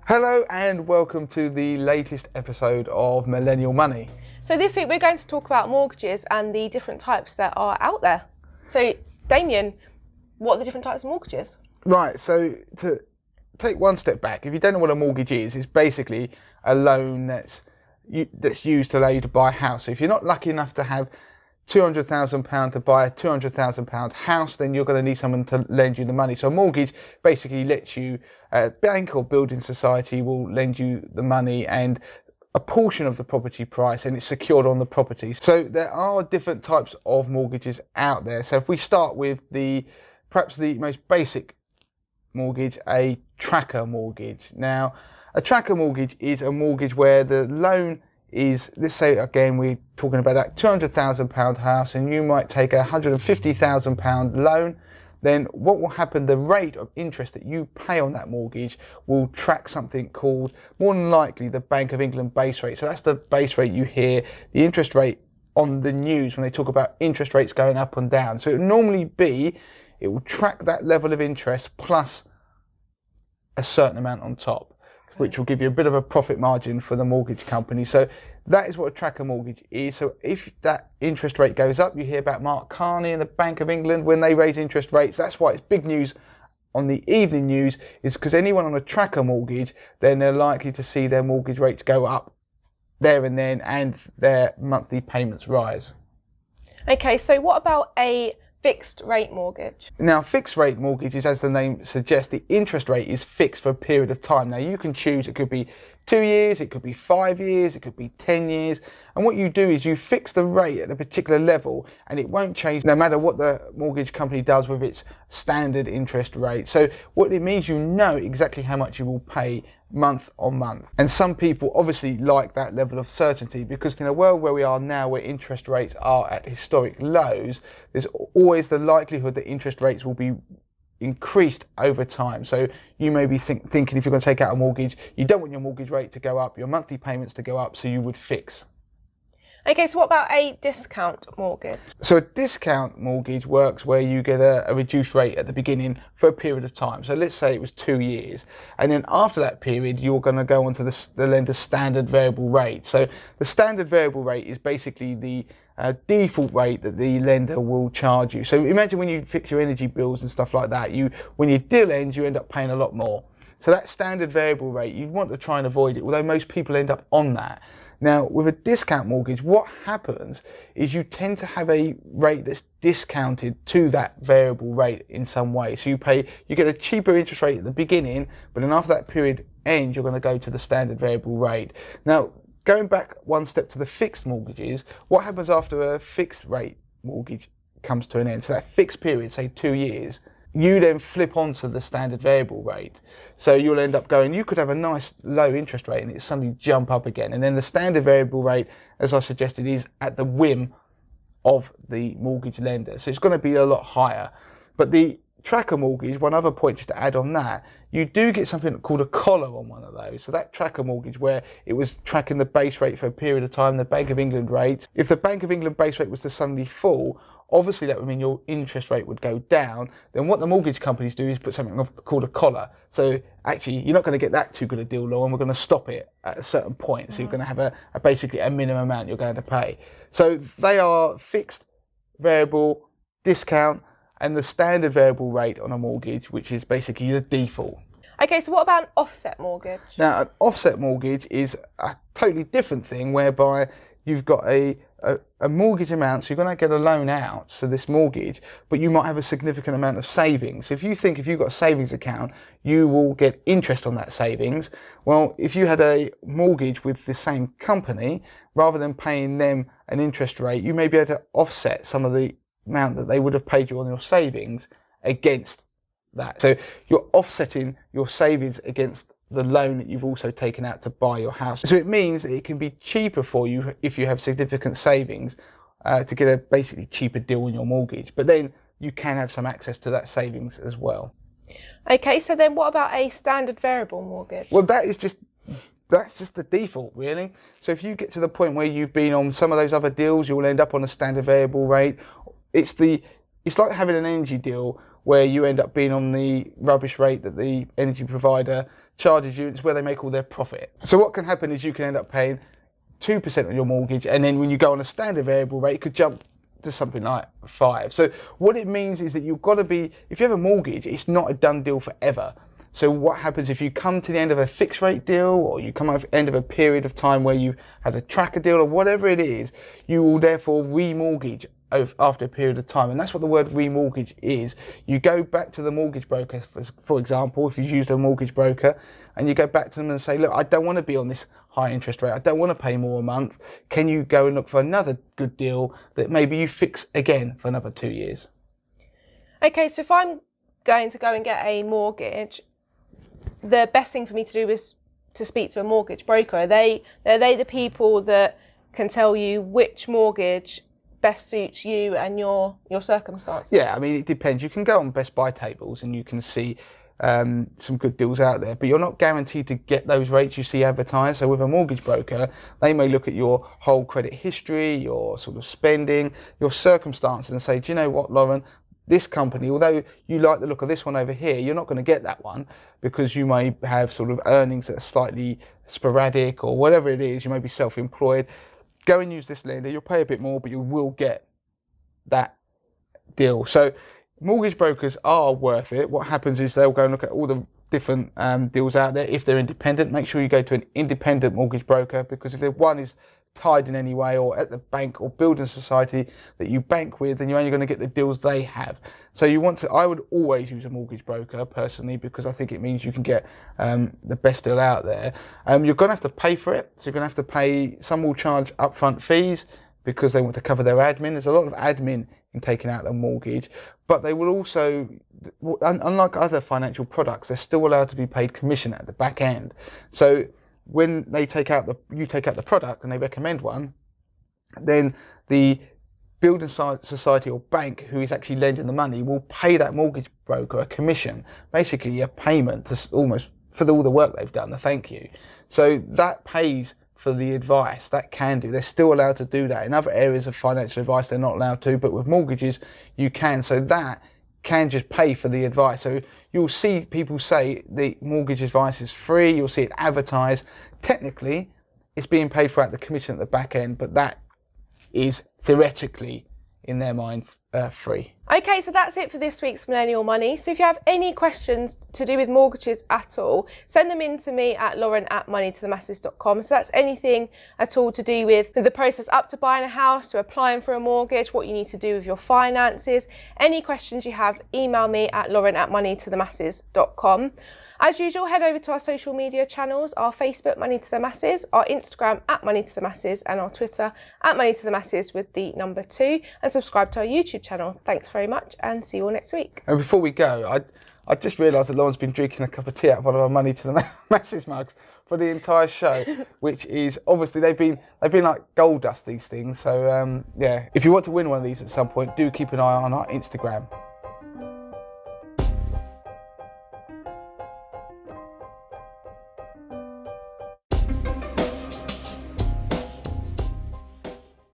Hello and welcome to the latest episode of Millennial Money. So this week we're going to talk about mortgages and the different types that are out there. So Damien, what are the different types of mortgages? Right, so to take one step back, if you don't know what a mortgage is, it's basically a loan that's used to allow you to buy a house. So if you're not lucky enough to have £200,000 to buy a £200,000 house, then you're going to need someone to lend you the money. So a mortgage basically lets you, a bank or building society will lend you the money and a portion of the property price, and it's secured on the property. So there are different types of mortgages out there. So if we start with perhaps the most basic mortgage, a tracker mortgage. Now, a tracker mortgage is a mortgage where the loan is, let's say again we're talking about that £200,000 house and you might take a £150,000 loan, then what will happen, the rate of interest that you pay on that mortgage will track something called, more than likely, the Bank of England base rate. So that's the base rate you hear, the interest rate on the news when they talk about interest rates going up and down. So it will track that level of interest plus a certain amount on top, which will give you a bit of a profit margin for the mortgage company. So that is what a tracker mortgage is. So if that interest rate goes up, you hear about Mark Carney and the Bank of England when they raise interest rates. That's why it's big news on the evening news, is because anyone on a tracker mortgage, then they're likely to see their mortgage rates go up there and then and their monthly payments rise. Okay, so what about a fixed rate mortgage? Now, fixed rate mortgages, as the name suggests, the interest rate is fixed for a period of time. Now, you can choose, it could be 2 years, it could be 5 years, it could be 10 years. And what you do is you fix the rate at a particular level and it won't change no matter what the mortgage company does with its standard interest rate. So what it means, you know exactly how much you will pay month on month. And some people obviously like that level of certainty, because in a world where we are now, where interest rates are at historic lows, there's always the likelihood that interest rates will be increased over time. So you may be thinking, if you're going to take out a mortgage, you don't want your mortgage rate to go up, your monthly payments to go up, so you would fix. Okay, so what about a discount mortgage? So a discount mortgage works where you get a reduced rate at the beginning for a period of time. So let's say it was 2 years, and then after that period you're going to go onto the lender's standard variable rate. So the standard variable rate is basically the default rate that the lender will charge you. So imagine when you fix your energy bills and stuff like that, when your deal ends, you end up paying a lot more. So that standard variable rate, you want to try and avoid it, although most people end up on that. Now, with a discount mortgage, what happens is you tend to have a rate that's discounted to that variable rate in some way. So you get a cheaper interest rate at the beginning, but then after that period ends, you're going to go to the standard variable rate. Now, going back one step to the fixed mortgages, what happens after a fixed rate mortgage comes to an end? So that fixed period, say 2 years, you then flip onto the standard variable rate. So you'll end up going, you could have a nice low interest rate and it suddenly jump up again. And then the standard variable rate, as I suggested, is at the whim of the mortgage lender. So it's going to be a lot higher. But the tracker mortgage, one other point just to add on that, you do get something called a collar on one of those. So that tracker mortgage, where it was tracking the base rate for a period of time, the Bank of England rate, if the Bank of England base rate was to suddenly fall, obviously that would mean your interest rate would go down. Then what the mortgage companies do is put something called a collar. So actually you're not going to get that too good a deal, Law, and we're going to stop it at a certain point. So you're going to have basically a minimum amount you're going to pay. So they are fixed, variable, discount, and the standard variable rate on a mortgage, which is basically the default. Okay, so what about an offset mortgage? Now, an offset mortgage is a totally different thing, whereby you've got a mortgage amount, so you're going to get a loan out, so this mortgage, but you might have a significant amount of savings. So if you've got a savings account, you will get interest on that savings. Well, if you had a mortgage with the same company, rather than paying them an interest rate, you may be able to offset some of the amount that they would have paid you on your savings against that. So you're offsetting your savings against the loan that you've also taken out to buy your house. So it means that it can be cheaper for you if you have significant savings to get a basically cheaper deal on your mortgage. But then you can have some access to that savings as well. Okay, so then what about a standard variable mortgage? Well, that's just the default, really. So if you get to the point where you've been on some of those other deals, you'll end up on a standard variable rate. It's like having an energy deal where you end up being on the rubbish rate that the energy provider charges you. It's where they make all their profit. So what can happen is you can end up paying 2% on your mortgage, and then when you go on a standard variable rate, it could jump to something like 5. So what it means is that you've got to be, if you have a mortgage, it's not a done deal forever. So what happens if you come to the end of a fixed rate deal, or you come at the end of a period of time where you've had a tracker deal, or whatever it is, you will therefore remortgage after a period of time. And that's what the word remortgage is. You go back to the mortgage broker, for example, if you've used a mortgage broker, and you go back to them and say, look, I don't want to be on this high interest rate, I don't want to pay more a month. Can you go and look for another good deal that maybe you fix again for another 2 years? Okay, so if I'm going to go and get a mortgage, the best thing for me to do is to speak to a mortgage broker. Are they the people that can tell you which mortgage best suits you and your circumstances? Yeah, I mean, it depends. You can go on Best Buy tables and you can see some good deals out there, but you're not guaranteed to get those rates you see advertised. So with a mortgage broker, they may look at your whole credit history, your sort of spending, your circumstances, and say, do you know what, Lauren, this company, although you like the look of this one over here, you're not going to get that one because you may have sort of earnings that are slightly sporadic, or whatever it is, you may be self-employed. Go and use this lender, you'll pay a bit more, but you will get that deal. So mortgage brokers are worth it. What happens is they'll go and look at all the different deals out there. If they're independent, make sure you go to an independent mortgage broker, because if one is tied in any way, or at the bank or building society that you bank with, then you're only going to get the deals they have. So I would always use a mortgage broker personally, because I think it means you can get the best deal out there. You're going to have to pay for it. So you're going to have to pay, some will charge upfront fees because they want to cover their admin. There's a lot of admin in taking out a mortgage, but they will also, unlike other financial products, they're still allowed to be paid commission at the back end. So when you take out the product and they recommend one, then the building society or bank who is actually lending the money will pay that mortgage broker a commission, basically a payment to almost for all the work they've done, the thank you. So that pays for the advice. That can do. They're still allowed to do that. In other areas of financial advice, they're not allowed to, but with mortgages, you can. So that can just pay for the advice. So you'll see people say the mortgage advice is free. You'll see it advertised. Technically, it's being paid for at the commission at the back end, but that is theoretically, in their mind, free. Okay, so that's it for this week's Millennial Money. So if you have any questions to do with mortgages at all, send them in to me at lauren@moneytothemasses.com. So that's anything at all to do with the process up to buying a house, to applying for a mortgage, what you need to do with your finances. Any questions you have, email me at lauren@moneytothemasses.com. As usual, head over to our social media channels, our Facebook, Money to the Masses, our Instagram @Money to the Masses, and our Twitter @Money to the Masses with the number 2, and subscribe to our YouTube channel. Thanks very much, and see you all next week. And before we go, I just realised that Lauren's been drinking a cup of tea out of one of our Money to the Masses mugs for the entire show, which is obviously they've been like gold dust, these things. So yeah, if you want to win one of these at some point, do keep an eye on our Instagram.